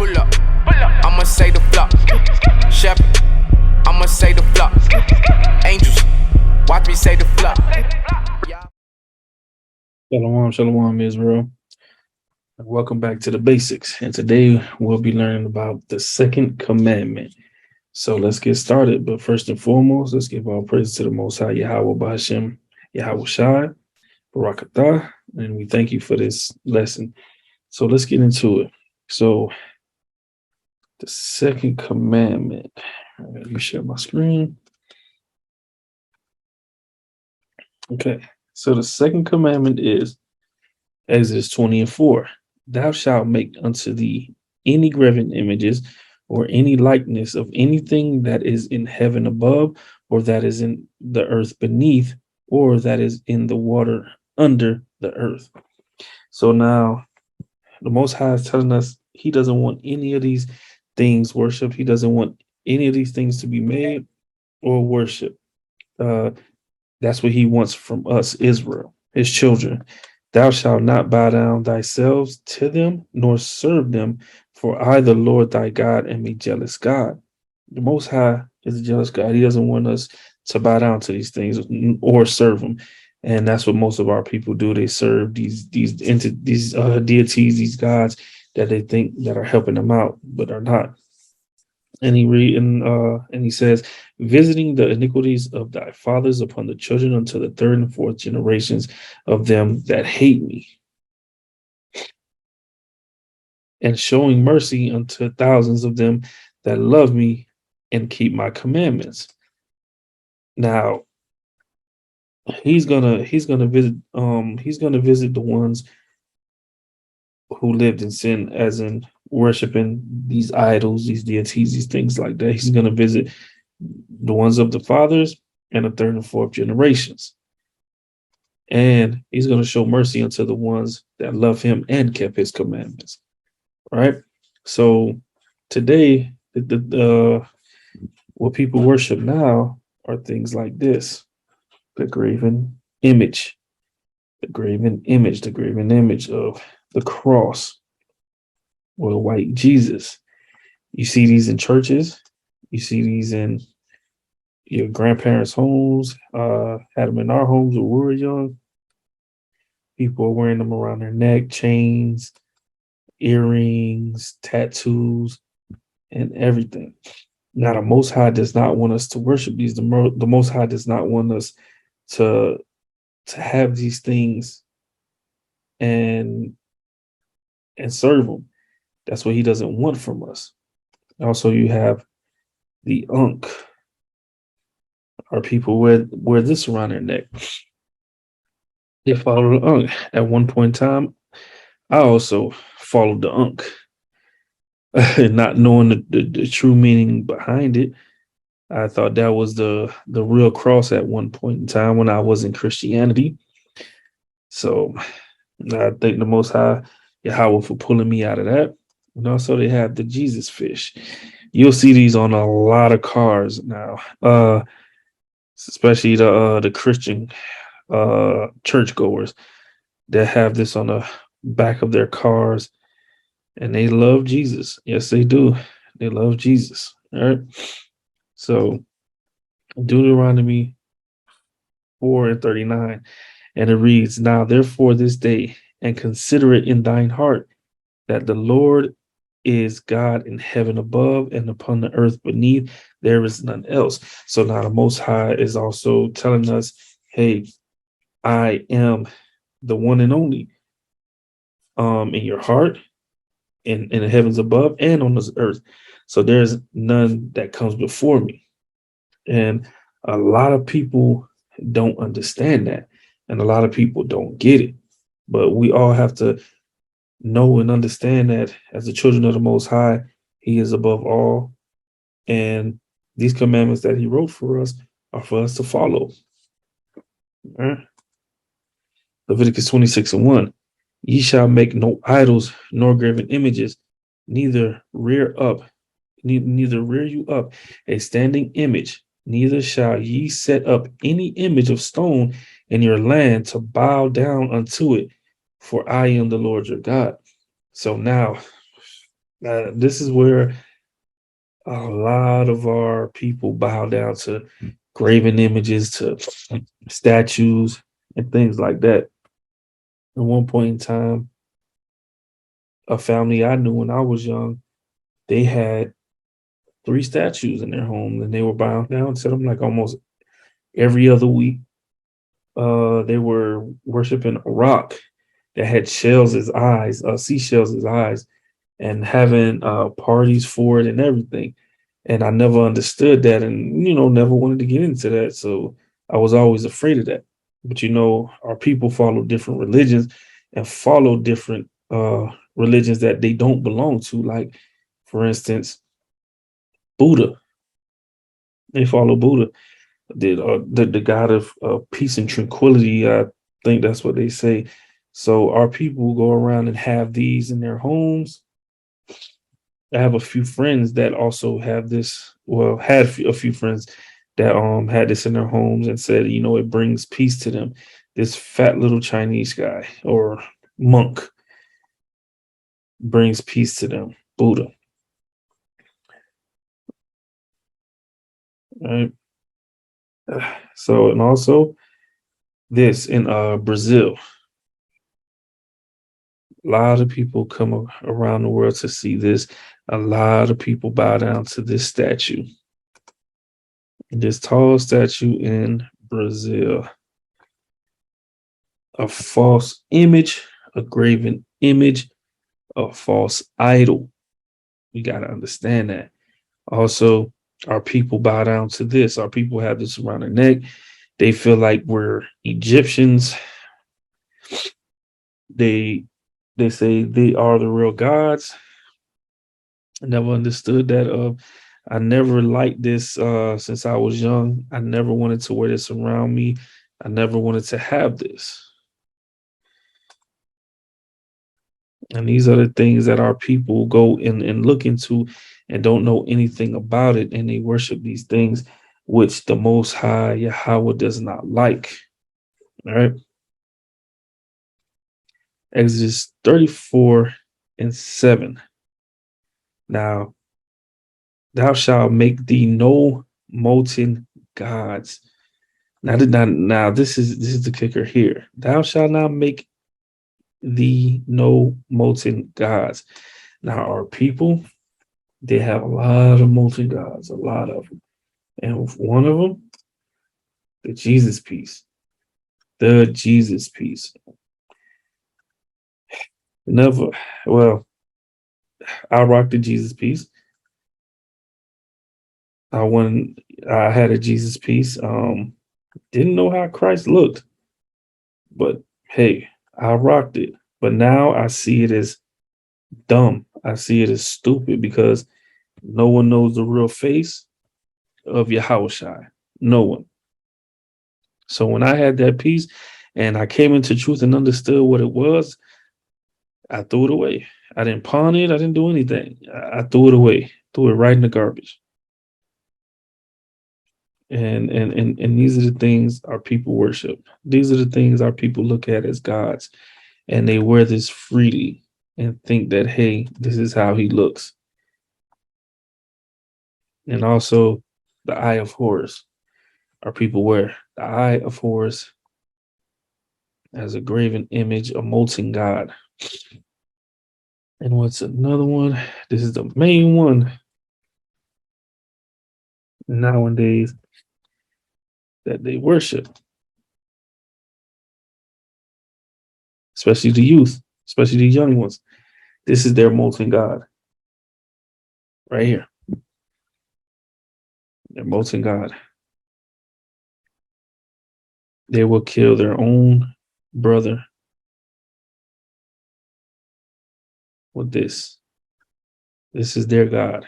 Pull up. I'ma say the flop. Shepherd. I'ma say the flop. Angels. Watch me say the flop. Shalom, shalom, Israel. Welcome back to the basics. And today we'll be learning about the second commandment. So let's get started. But first and foremost, let's give all praise to the Most High Yahweh B'Hashem, Yahweh Shai, Barakatah, and we thank you for this lesson. So let's get into it. So the second commandment. Let me share my screen. Okay. So the second commandment is Exodus 20:4. Thou shalt make unto thee any graven images or any likeness of anything that is in heaven above, or that is in the earth beneath, or that is in the water under the earth. So now the Most High is telling us he doesn't want any of these things worshiped. He doesn't want any of these things to be made or worshiped. That's what he wants from us, Israel, his children. Thou shalt not bow down thyself to them, nor serve them, for I, the Lord thy God, am a jealous God. The Most High is a jealous God. He doesn't want us to bow down to these things or serve them. And that's what most of our people do. They serve these deities, these gods that they think that are helping them out, but are not. And he says, visiting the iniquities of thy fathers upon the children unto the third and fourth generations of them that hate me, and showing mercy unto thousands of them that love me and keep my commandments. Now he's gonna visit the ones who lived in sin, as in worshiping these idols, these deities, these things like that. He's going to visit the ones of the fathers and the third and fourth generations. And he's going to show mercy unto the ones that love him and kept his commandments. Right? So today, what people worship now are things like this: the graven image of the cross or the white Jesus. You see these in churches. You see these in your grandparents' homes. Had them in our homes when we were young. People are wearing them around their neck, chains, earrings, tattoos, and everything. Now, the Most High does not want us to worship these. The Most High does not want us to have these things and serve them. That's what he doesn't want from us. Also, you have the Ankh. Our people wear this around their neck. They follow the Ankh. At one point in time, I also followed the Ankh, not knowing the true meaning behind it. I thought that was the real cross at one point in time when I was in Christianity. So I thank the Most High Yahweh for pulling me out of that. And also they have the Jesus fish. You'll see these on a lot of cars now, especially the Christian churchgoers that have this on the back of their cars, and they love Jesus. Yes, they do. They love Jesus. All right. So Deuteronomy 4:39, and it reads, Now therefore this day, and consider it in thine heart, that the Lord is God in heaven above, and upon the earth beneath, there is none else. So now the Most High is also telling us, hey, I am the one and only in your heart, in the heavens above, and on this earth. So there's none that comes before me. And a lot of people don't understand that, and a lot of people don't get it. But we all have to know and understand that as the children of the Most High, he is above all. And these commandments that he wrote for us are for us to follow. All right. Leviticus 26:1. Ye shall make no idols nor graven images, neither rear you up a standing image, neither shall ye set up any image of stone in your land to bow down unto it, for I am the Lord your God. So now This is where a lot of our people bow down to graven images, to statues, and things like that. At one point in time, a family I knew when I was young, they had three statues in their home, and they were bowing down to them like almost every other week. They were worshiping a rock that had shells as eyes, seashells as eyes, and having parties for it and everything. And I never understood that, and never wanted to get into that. So I was always afraid of that. But our people follow different religions and follow different religions that they don't belong to. Like, for instance, Buddha. They follow Buddha, the god of peace and tranquility. I think that's what they say. So our people go around and have these in their homes. I have a few friends that also have this. Well, had a few friends that had this in their homes and said, it brings peace to them. This fat little Chinese guy or monk brings peace to them. Buddha, right? So, and also this in Brazil, a lot of people come around the world to see this. A lot of people bow down to this statue, this tall statue in Brazil. A false image, a graven image, a false idol. We got to understand that. Also, our people bow down to this. Our people have this around their neck. They feel like we're Egyptians. They they say they are the real gods. I never understood that. I never liked this since I was young. I never wanted to wear this around me. I never wanted to have this. And these are the things that our people go and look into and don't know anything about it. And they worship these things, which the Most High Yahweh does not like. All right. Exodus 34:7. Now, thou shalt make thee no molten gods. Now, this is the kicker here. Thou shalt not make thee no molten gods. Now, our people, they have a lot of molten gods, a lot of them. And one of them, the Jesus piece. The Jesus piece. Never, well, I rocked the Jesus piece. I had a Jesus piece. Didn't know how Christ looked, but hey, I rocked it. But now I see it as dumb. I see it as stupid because no one knows the real face of Yahushua. No one. So when I had that piece and I came into truth and understood what it was, I threw it away. I didn't pawn it. I didn't do anything. I threw it away. Threw it right in the garbage. And these are the things our people worship. These are the things our people look at as gods, and they wear this freely and think that, hey, this is how he looks. And also the eye of Horus. Our people wear the eye of Horus as a graven image, a molten god. And what's another one? This is the main one nowadays that they worship, especially the youth, especially the young ones. This is their molten god right here. Their molten god. They will kill their own brother with this. This is their god.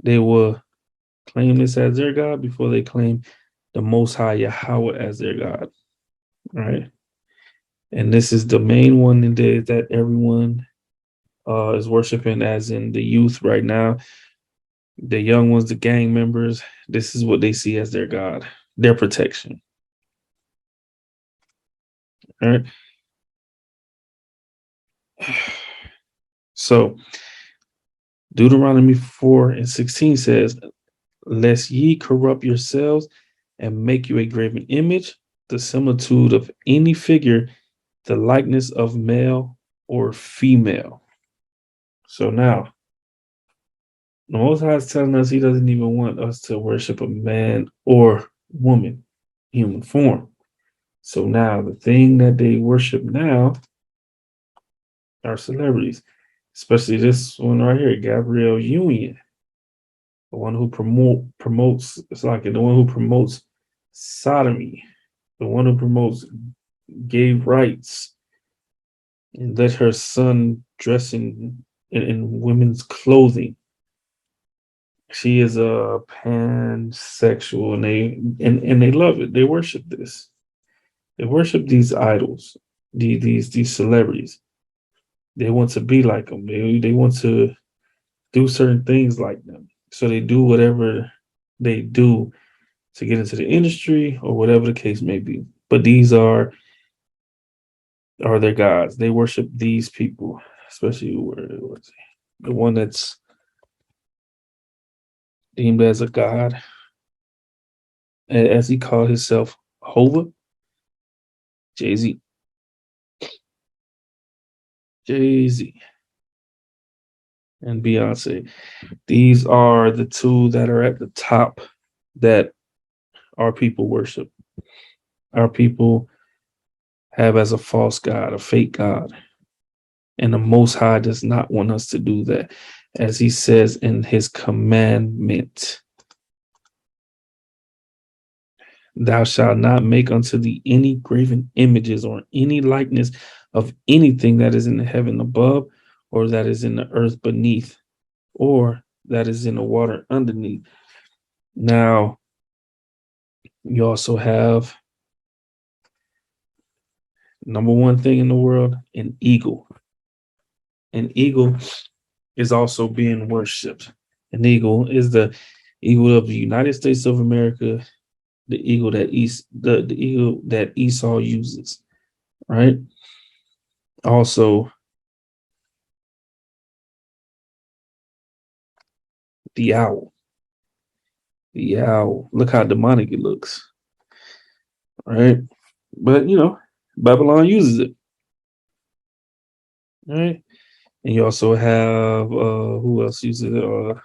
They will claim this as their God before they claim the Most High Yahweh as their God, right? And this is the main one that everyone is worshiping, as in the youth right now, the young ones, the gang members. This is what they see as their God, their protection. All right. So Deuteronomy 4:16 says, lest ye corrupt yourselves and make you a graven image, the similitude of any figure, the likeness of male or female. So now, the Most High is telling us he doesn't even want us to worship a man or woman, human form. So now, the thing that they worship now are celebrities, especially this one right here, Gabrielle Union, the one who promotes. It's like the one who promotes sodomy, the one who promotes gay rights, and let her son dress in women's clothing. She is a pansexual, and they love it. They worship this. They worship these idols, these celebrities. They want to be like them. They want to do certain things like them. So they do whatever they do to get into the industry or whatever the case may be. But these are their gods. They worship these people, especially the one that's deemed as a god, as he called himself, Hova, Jay-Z. Jay-Z and Beyonce. These are the two that are at the top that our people worship. Our people have as a false god, a fake god. And the Most High does not want us to do that, as he says in his commandment. Thou shalt not make unto thee any graven images or any likeness of anything that is in the heaven above, or that is in the earth beneath, or that is in the water underneath. Now, you also have number one thing in the world, an eagle. An eagle is also being worshipped. An eagle is the eagle of the United States of America, the eagle that the eagle that Esau uses, right? Also, the owl. The owl. Look how demonic it looks, right? But Babylon uses it, right? And you also have who else uses it? All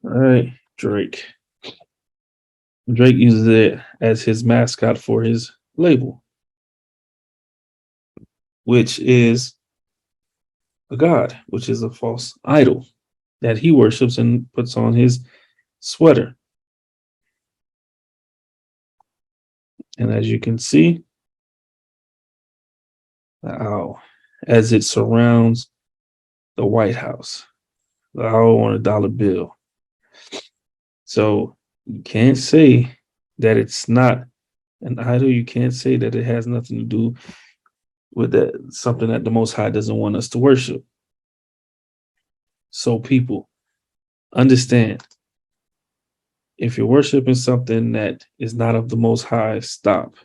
right, Drake. Drake uses it as his mascot for his label, which is a god, which is a false idol that he worships and puts on his sweater. And as you can see, the owl, as it surrounds the White House, the owl on a dollar bill. So you can't say that it's not an idol. You can't say that it has nothing to do with that, something that the Most High doesn't want us to worship. So people, understand, if you're worshiping something that is not of the Most High, stop.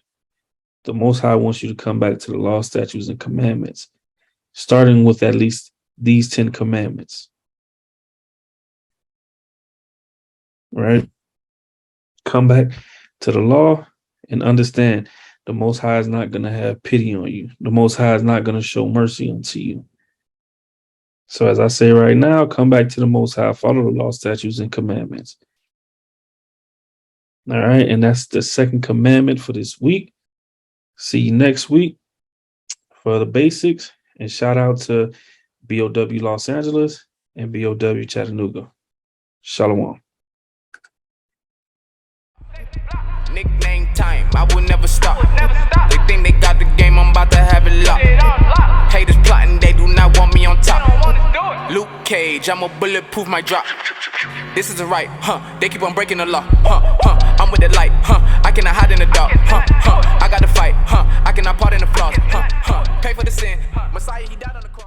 The Most High wants you to come back to the law, statutes, and commandments, starting with at least these 10 commandments. Right? Come back to the law and understand the Most High is not going to have pity on you. The Most High is not going to show mercy unto you. So as I say right now, come back to the Most High, follow the law, statutes, and commandments. All right. And that's the second commandment for this week. See you next week for the basics. And shout out to BOW Los Angeles and BOW Chattanooga. Shalom. Nickname time, I will never stop. They think they got the game, I'm about to have it locked. Haters plotting, they do not want me on top. Luke Cage, I'm a bulletproof my drop. This is the right, they keep on breaking the law, I'm with the light, I cannot hide in the dark, I got to fight, I cannot pardon the flaws, pay for the sin. Messiah, he died on the cross.